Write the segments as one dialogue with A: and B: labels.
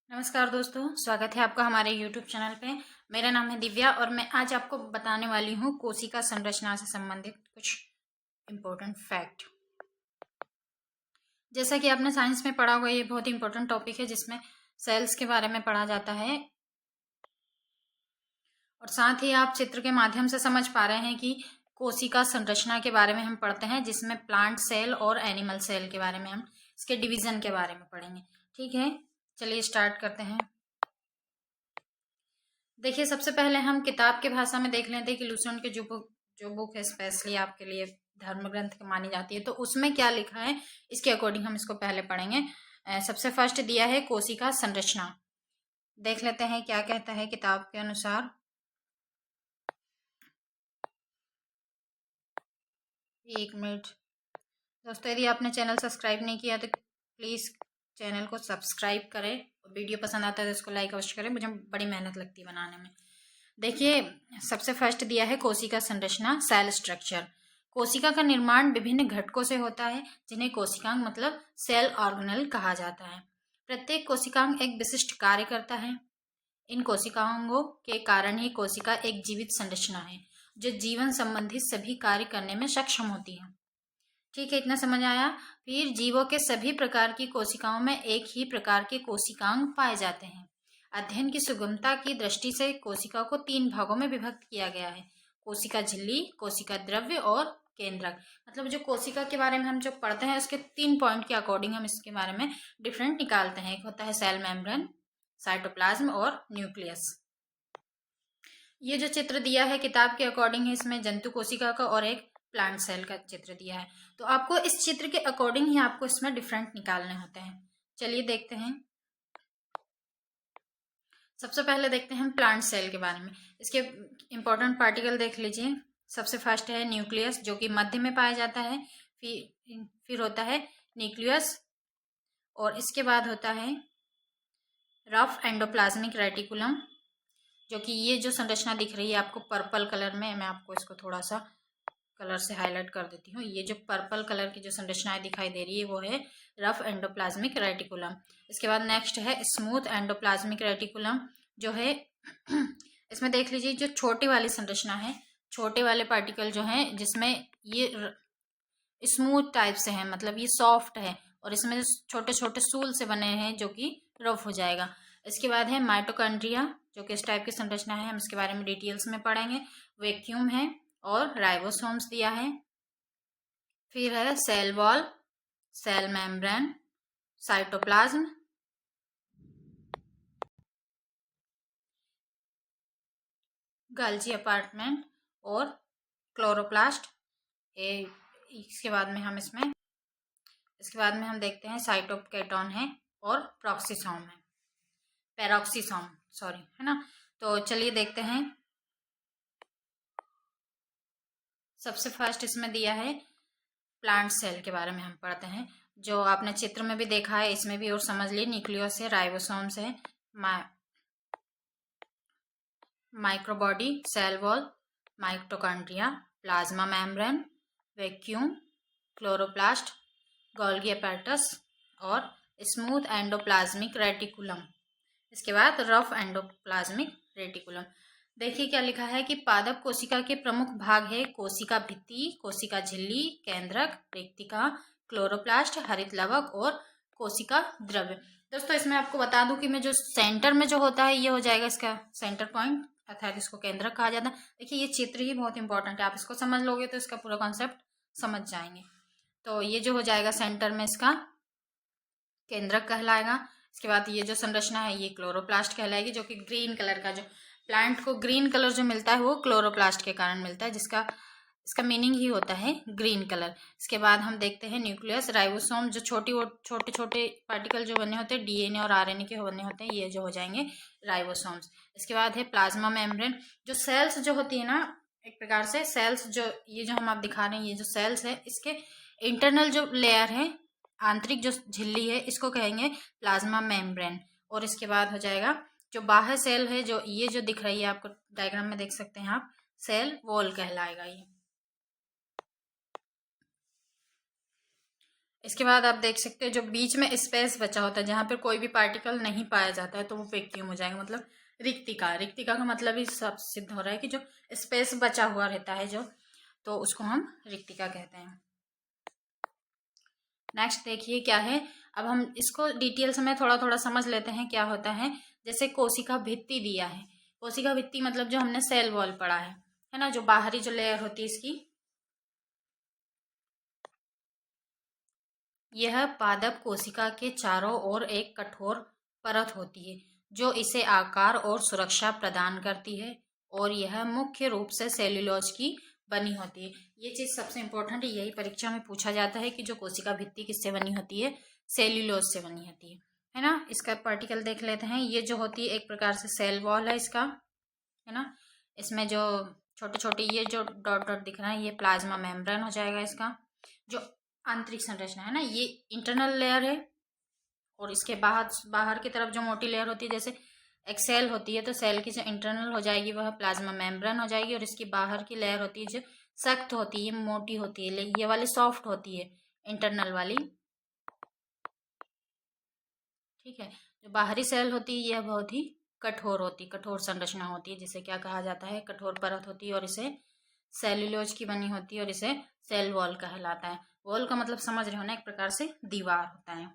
A: नमस्कार दोस्तों, स्वागत है आपका हमारे YouTube चैनल पे। मेरा नाम है दिव्या और मैं आज आपको बताने वाली हूँ कोशिका संरचना से संबंधित कुछ इम्पोर्टेंट फैक्ट। जैसा कि आपने साइंस में पढ़ा हुआ, ये बहुत ही इम्पोर्टेंट टॉपिक है जिसमें सेल्स के बारे में पढ़ा जाता है और साथ ही आप चित्र के माध्यम से समझ पा रहे हैं कि कोशिका संरचना के बारे में हम पढ़ते हैं, जिसमें प्लांट सेल और एनिमल सेल के बारे में हम इसके डिवीजन के बारे में पढ़ेंगे। ठीक है, चलिए स्टार्ट करते हैं। देखिए, सबसे पहले हम किताब की भाषा में देख लेते हैं कि लुसेंट की जो बुक है स्पेशली आपके लिए धर्म ग्रंथ मानी जाती है, तो उसमें क्या लिखा है इसके अकॉर्डिंग हम इसको पहले पढ़ेंगे। सबसे फर्स्ट दिया है कोशिका संरचना। देख लेते हैं क्या कहता है किताब के अनुसार। एक मिनट दोस्तों, यदि आपने चैनल सब्सक्राइब नहीं किया तो प्लीज़ चैनल को सब्सक्राइब करें। वीडियो पसंद आता है तो इसको लाइक अवश्य करें, मुझे बड़ी मेहनत लगती है बनाने में। देखिए, सबसे फर्स्ट दिया है कोशिका संरचना, सेल स्ट्रक्चर। कोशिका का निर्माण विभिन्न घटकों से होता है जिन्हें कोशिकांग मतलब सेल ऑर्गेनेल कहा जाता है। प्रत्येक कोशिकांग एक विशिष्ट कार्य करता है। इन कोशिकांगों के कारण ही कोशिका एक जीवित संरचना है जो जीवन संबंधी सभी कार्य करने में सक्षम होती है। ठीक है, इतना समझ आया। फिर जीवों के सभी प्रकार की कोशिकाओं में एक ही प्रकार के कोशिकांग पाए जाते हैं। अध्ययन की सुगमता की दृष्टि से कोशिका को 3 भागों में विभक्त किया गया है: कोशिका झिल्ली, कोशिका द्रव्य और केंद्रक। मतलब जो कोशिका के बारे में हम जो पढ़ते हैं उसके 3 पॉइंट के अकॉर्डिंग हम इसके बारे में डिफरेंट निकालते हैं। एक होता है सेल मेम्ब्रेन, साइटोप्लाज्म और न्यूक्लियस। ये जो चित्र दिया है किताब के अकॉर्डिंग है, इसमें जंतु कोशिका का और एक प्लांट सेल का चित्र दिया है। तो आपको इस चित्र के अकॉर्डिंग ही आपको इसमें डिफरेंट निकालने होते हैं। चलिए देखते हैं। सबसे पहले देखते हैं हम प्लांट सेल के बारे में। इसके इंपॉर्टेंट पार्टिकल देख लीजिए। सबसे फर्स्ट है न्यूक्लियस, जो कि मध्य में पाया जाता है। फिर होता है न्यूक्लियस और इसके बाद होता है रफ एंडोप्लाज्मिक रेटिकुलम, जो कि ये जो संरचना दिख रही है आपको पर्पल कलर में, मैं आपको इसको थोड़ा सा कलर से हाईलाइट कर देती हूँ। ये जो पर्पल कलर की जो संरचनाएं दिखाई दे रही है वो है रफ एंडोप्लाज्मिक रेटिकुलम। इसके बाद नेक्स्ट है स्मूथ एंडोप्लाज्मिक रेटिकुलम, जो है इसमें देख लीजिए जो छोटी वाली संरचना है, छोटे वाले पार्टिकल जो हैं जिसमें ये स्मूथ टाइप से है, मतलब ये सॉफ्ट है और इसमें छोटे छोटे सूल से बने हैं जो कि रफ हो जाएगा। इसके बाद है माइटोकॉन्ड्रिया, जो कि इस टाइप की संरचना है, हम इसके बारे में डिटेल्स में पढ़ेंगे। वैक्यूम है और राइबोसोम्स दिया है। फिर है cell wall, cell membrane, cytoplasm, Golgi apartment और क्लोरोप्लास्ट। इसके बाद में हम देखते हैं साइटोकेटोन है और प्रॉक्सिसोम है, पेरोक्सिसोम सॉरी, है ना। तो चलिए देखते हैं। सबसे फर्स्ट इसमें दिया है प्लांट सेल के बारे में हम पढ़ते हैं। जो आपने चित्र में भी देखा है, इसमें भी और समझ लिए। न्यूक्लियस है, राइबोसोम्स है, microbody, cell wall, mitochondria, plasma membrane, vacuum, chloroplast, Golgi apparatus और स्मूथ एंडोप्लाज्मिक रेटिकुलम। इसके बाद रफ एंडोप्लाज्मिक रेटिकुलम। देखिए क्या लिखा है कि पादप कोशिका के प्रमुख भाग है कोशिका भित्ति, कोशिका झिल्ली, केंद्रक, रेक्तिका, क्लोरोप्लास्ट, हरित लवक और कोशिका द्रव्य। दोस्तों, इसमें आपको बता दूं कि मैं जो सेंटर में जो होता है ये हो जाएगा इसका सेंटर पॉइंट, अर्थात इसको केंद्रक कहा जाता है। देखिए, ये चित्र ही बहुत इंपॉर्टेंट है, आप इसको समझ लोगे तो इसका पूरा कॉन्सेप्ट समझ जाएंगे। तो ये जो हो जाएगा सेंटर में इसका केंद्रक कहलाएगा। इसके बाद ये जो संरचना है ये क्लोरोप्लास्ट कहलाएगी, जो कि ग्रीन कलर का, जो प्लांट को ग्रीन कलर जो मिलता है वो क्लोरोप्लास्ट के कारण मिलता है, जिसका इसका मीनिंग ही होता है ग्रीन कलर। इसके बाद हम देखते हैं न्यूक्लियस, राइबोसोम, जो छोटे छोटे पार्टिकल जो बने होते हैं डीएनए और आरएनए के बने होते हैं, ये जो हो जाएंगे राइबोसोम्स। इसके बाद है प्लाज्मा मेम्ब्रेन, जो सेल्स जो होती है ना, एक प्रकार से सेल्स जो ये जो हम आप दिखा रहे हैं, ये जो सेल्स है इसके इंटरनल जो लेयर है, आंतरिक जो झिल्ली है, इसको कहेंगे प्लाज्मा मेम्ब्रेन। और इसके बाद हो जाएगा जो बाह्य सेल है, जो ये जो दिख रही है आपको डायग्राम में देख सकते हैं आप, सेल वॉल कहलाएगा ये। इसके बाद आप देख सकते हो जो बीच में स्पेस बचा होता है जहाँ पर कोई भी पार्टिकल नहीं पाया जाता है तो वो वैक्यूम हो जाएगा, मतलब रिक्तिका। रिक्तिका का मतलब ही सब सिद्ध हो रहा है कि जो स्पेस बचा हुआ रहता है जो, तो उसको हम रिक्तिका कहते हैं। नेक्स्ट देखिए क्या है, अब हम इसको डिटेल्स में थोड़ा थोड़ा समझ लेते हैं क्या होता है। जैसे कोशिका भित्ति दिया है, कोशिका भित्ति मतलब जो हमने सेल वॉल पढ़ा है ना, जो बाहरी जो लेयर होती है इसकी, यह पादप कोशिका के चारों ओर एक कठोर परत होती है जो इसे आकार और सुरक्षा प्रदान करती है, और यह मुख्य रूप से सेल्यूलोज की बनी होती है। ये चीज सबसे इंपॉर्टेंट है, यही परीक्षा में पूछा जाता है कि जो कोशिका भित्ति किससे बनी होती है, सेल्यूलोज से बनी होती है ना। इसका पार्टिकल देख लेते हैं। ये जो होती है एक प्रकार से सेल वॉल है इसका, है ना। इसमें जो छोटे छोटे ये जो डॉट डॉट दिख रहा है ये प्लाज्मा मेम्ब्रेन हो जाएगा। इसका जो आंतरिक संरचना है ना ये इंटरनल लेयर है, और इसके बाहर बाहर की तरफ जो मोटी लेयर होती है जैसे एक सेल होती है, तो सेल की जो इंटरनल हो जाएगी वह प्लाज्मा मेम्ब्रेन हो जाएगी, और इसकी बाहर की लेयर होती है जो सख्त होती है, मोटी होती है, ये वाली सॉफ्ट होती है इंटरनल वाली। ठीक है, जो बाहरी सेल होती है यह बहुत ही कठोर होती है, कठोर संरचना होती है, जिसे क्या कहा जाता है, कठोर परत होती है, और इसे सेल्यूलोज की बनी होती है, और इसे सेल वॉल कहलाता है। वॉल का मतलब समझ रहे हो ना, एक प्रकार से दीवार होता है।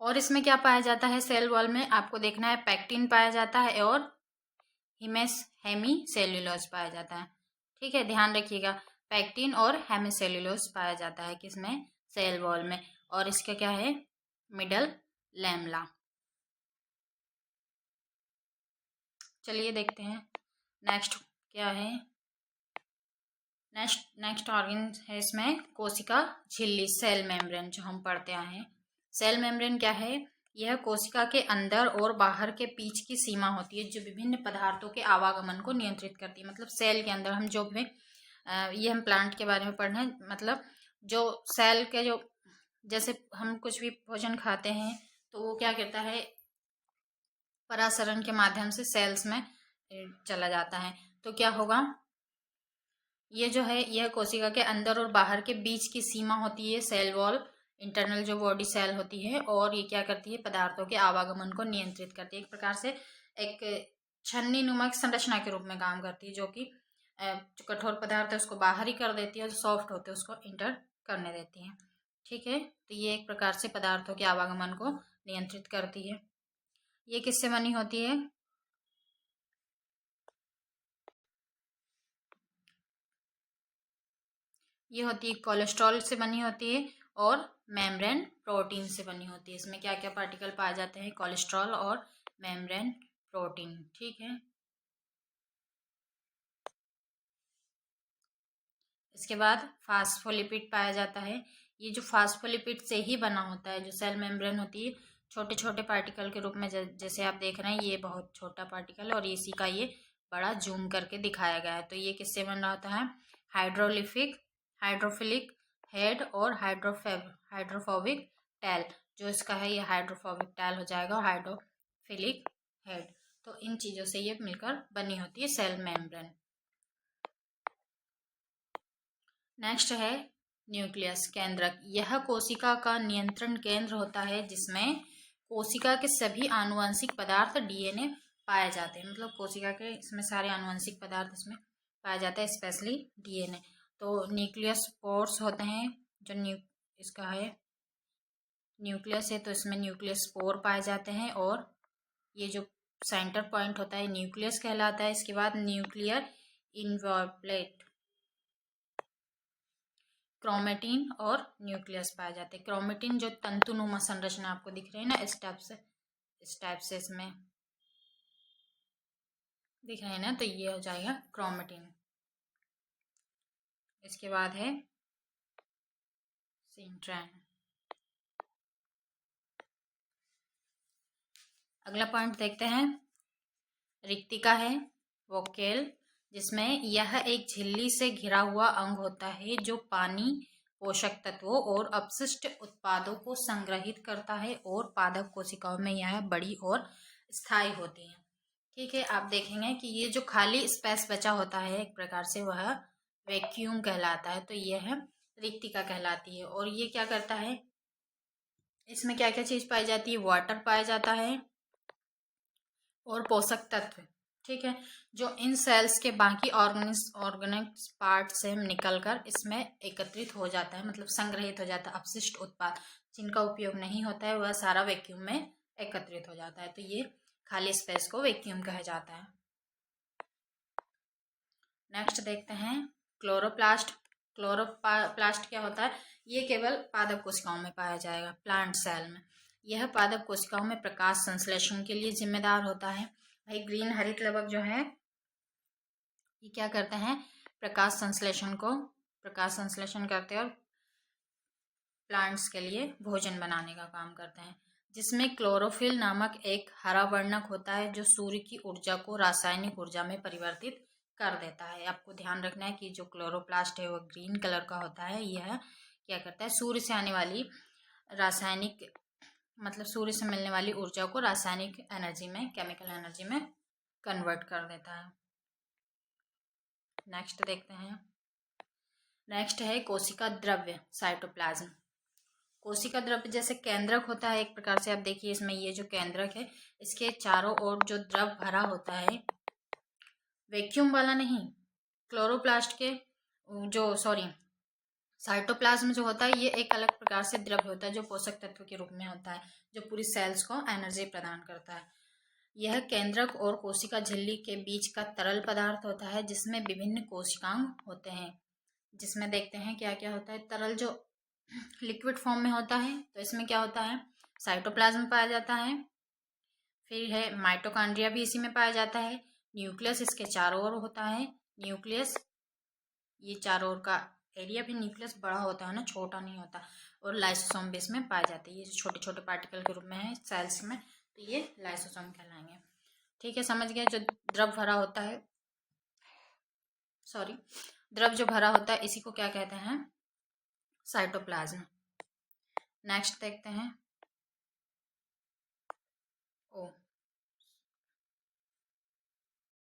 A: और इसमें क्या पाया जाता है सेल वॉल में, आपको देखना है पैक्टिन पाया जाता है और हेमी सेल्यूलोज पाया जाता है। ठीक है, ध्यान रखिएगा, पैक्टिन और हेमी सेल्यूलोज पाया जाता है किसमें, सेल वॉल में। और इसका क्या है, मिडल लैमला। चलिए देखते हैं नेक्स्ट क्या है। नेक्स्ट ऑर्गन है इसमें कोशिका झिल्ली, सेल मेम्ब्रेन, जो हम पढ़ते आए हैं। सेल मेम्ब्रेन क्या है, यह कोशिका के अंदर और बाहर के बीच की सीमा होती है जो विभिन्न पदार्थों के आवागमन को नियंत्रित करती है। मतलब सेल के अंदर हम जो भी ये हम प्लांट के बारे में पढ़ रहे हैं, मतलब जो सेल के जो, जैसे हम कुछ भी भोजन खाते हैं तो वो क्या करता है, परासरण के माध्यम से सेल्स में चला जाता है। तो क्या होगा, ये जो है यह कोशिका के अंदर और बाहर के बीच की सीमा होती है, सेल वॉल, इंटरनल जो बॉडी सेल होती है, और ये क्या करती है, पदार्थों के आवागमन को नियंत्रित करती है। एक प्रकार से एक छन्नी नुमा संरचना के रूप में काम करती है, जो कि जो कठोर पदार्थ है उसको बाहर ही कर देती है, और जो सॉफ्ट होते हैं उसको इंटर करने देती है। ठीक है, तो ये एक प्रकार से पदार्थों के आवागमन को नियंत्रित करती है। ये किससे बनी होती है, ये होती है कोलेस्ट्रॉल से बनी होती है, और मेम्ब्रेन प्रोटीन से बनी होती है। इसमें क्या क्या पार्टिकल पाए जाते हैं, कोलेस्ट्रॉल और मेम्ब्रेन प्रोटीन। ठीक है, इसके बाद फास्फोलिपिड पाया जाता है। ये जो फास्फोलिपिड से ही बना होता है, जो सेल मेम्ब्रेन होती है, छोटे छोटे पार्टिकल के रूप में, जैसे आप देख रहे हैं ये बहुत छोटा पार्टिकल है, और इसी का ये बड़ा जूम करके दिखाया गया है। तो ये किससे बन रहा होता है, हाइड्रोफिलिक हेड और हाइड्रोफोबिक टैल। जो इसका है ये हाइड्रोफोबिक टैल हो जाएगा, और हाइड्रोफिलिक हेड। तो इन चीज़ों से ये मिलकर बनी होती है सेल मेम्ब्रेन। नेक्स्ट है न्यूक्लियस, केंद्रक। यह कोशिका का नियंत्रण केंद्र होता है जिसमें कोशिका के सभी आनुवंशिक पदार्थ डीएनए पाए जाते हैं। मतलब कोशिका के इसमें सारे आनुवंशिक पदार्थ इसमें पाया जाता है, स्पेशली डीएनए। तो न्यूक्लियस पोर्स होते हैं, जो इसका है न्यूक्लियस है, तो इसमें न्यूक्लियस स्पोर पाए जाते हैं, और ये जो सेंटर पॉइंट होता है न्यूक्लियस कहलाता है। इसके बाद न्यूक्लियर इन्वॉल्वलेट, क्रोमेटिन और न्यूक्लियस पाए जाते हैं। क्रोमेटिन जो तंतुनुमा संरचना आपको दिख रही है ना, इस टाइप से इसमें दिख रहे हैं ना, तो ये हो जाएगा क्रोमेटिन। इसके बाद है सिंट्रैन। अगला पॉइंट देखते हैं, रिक्तिका है वोकेल, जिसमें यह एक झिल्ली से घिरा हुआ अंग होता है जो पानी, पोषक तत्वों और अपशिष्ट उत्पादों को संग्रहित करता है, और पादप कोशिकाओं में यह बड़ी और स्थायी होती है। ठीक है, आप देखेंगे कि ये जो खाली स्पेस बचा होता है एक प्रकार से, वह वैक्यूम कहलाता है। तो यह है रिक्तिका कहलाती है। और ये क्या करता है, इसमें क्या क्या चीज़ पाई जाती है, वाटर पाया जाता है और पोषक तत्व, ठीक है, जो इन सेल्स के बाकी ऑर्गेनिक पार्ट से निकलकर इसमें एकत्रित हो जाता है, मतलब संग्रहित हो जाता है। अपशिष्ट उत्पाद जिनका उपयोग नहीं होता है वह सारा वैक्यूम में एकत्रित हो जाता है। तो ये खाली स्पेस को वैक्यूम कहा जाता है। नेक्स्ट देखते हैं क्लोरोप्लास्ट। क्लोरोप्लास्ट क्या होता है, ये केवल पादप कोशिकाओं में पाया जाएगा, प्लांट सेल में। यह पादप कोशिकाओं में प्रकाश संश्लेषण के लिए जिम्मेदार होता है। भाई ग्रीन हरित लवक जो है ये क्या करते हैं, प्रकाश संश्लेषण करते हैं और प्लांट्स के लिए भोजन बनाने का काम करते हैं। जिसमें क्लोरोफिल नामक एक हरा वर्णक होता है जो सूर्य की ऊर्जा को रासायनिक ऊर्जा में परिवर्तित कर देता है। आपको ध्यान रखना है कि जो क्लोरोप्लास्ट है वो ग्रीन कलर का होता है। यह क्या करता है, सूर्य से आने वाली रासायनिक, मतलब सूर्य से मिलने वाली ऊर्जा को रासायनिक एनर्जी में, केमिकल एनर्जी में कन्वर्ट कर देता है। नेक्स्ट देखते हैं। नेक्स्ट है कोशिका द्रव्य, साइटोप्लाज्म। कोशिका द्रव्य जैसे केंद्रक होता है एक प्रकार से, आप देखिए इसमें ये जो केंद्रक है इसके चारों ओर जो द्रव भरा होता है, वैक्यूम वाला नहीं, क्लोरोप्लास्ट के जो साइटोप्लाज्म जो होता है ये एक अलग प्रकार से द्रव्य होता है जो पोषक तत्व के रूप में होता है, जो पूरी सेल्स को एनर्जी प्रदान करता है। यह केंद्रक और कोशिका झिल्ली के बीच का तरल पदार्थ होता है जिसमें विभिन्न कोशिकांग होते हैं। जिसमें देखते हैं क्या क्या होता है, तरल जो लिक्विड फॉर्म में होता है तो इसमें क्या होता है, साइटोप्लाज्म पाया जाता है, फिर है माइटोकॉन्ड्रिया भी इसी में पाया जाता है, न्यूक्लियस इसके चारों ओर होता है, न्यूक्लियस ये चारों ओर का एरिया भी न्यूक्लियस बड़ा होता है ना, छोटा नहीं होता, और लाइसोसोम भी इसमें पाए जाते हैं। ये छोटे छोटे पार्टिकल के रूप में है सेल्स में, तो ये लाइसोसोम कहलाएंगे। ठीक है, समझ गए। जो द्रव भरा होता है, द्रव जो भरा होता है इसी को क्या कहते हैं, साइटोप्लाज्म। नेक्स्ट देखते हैं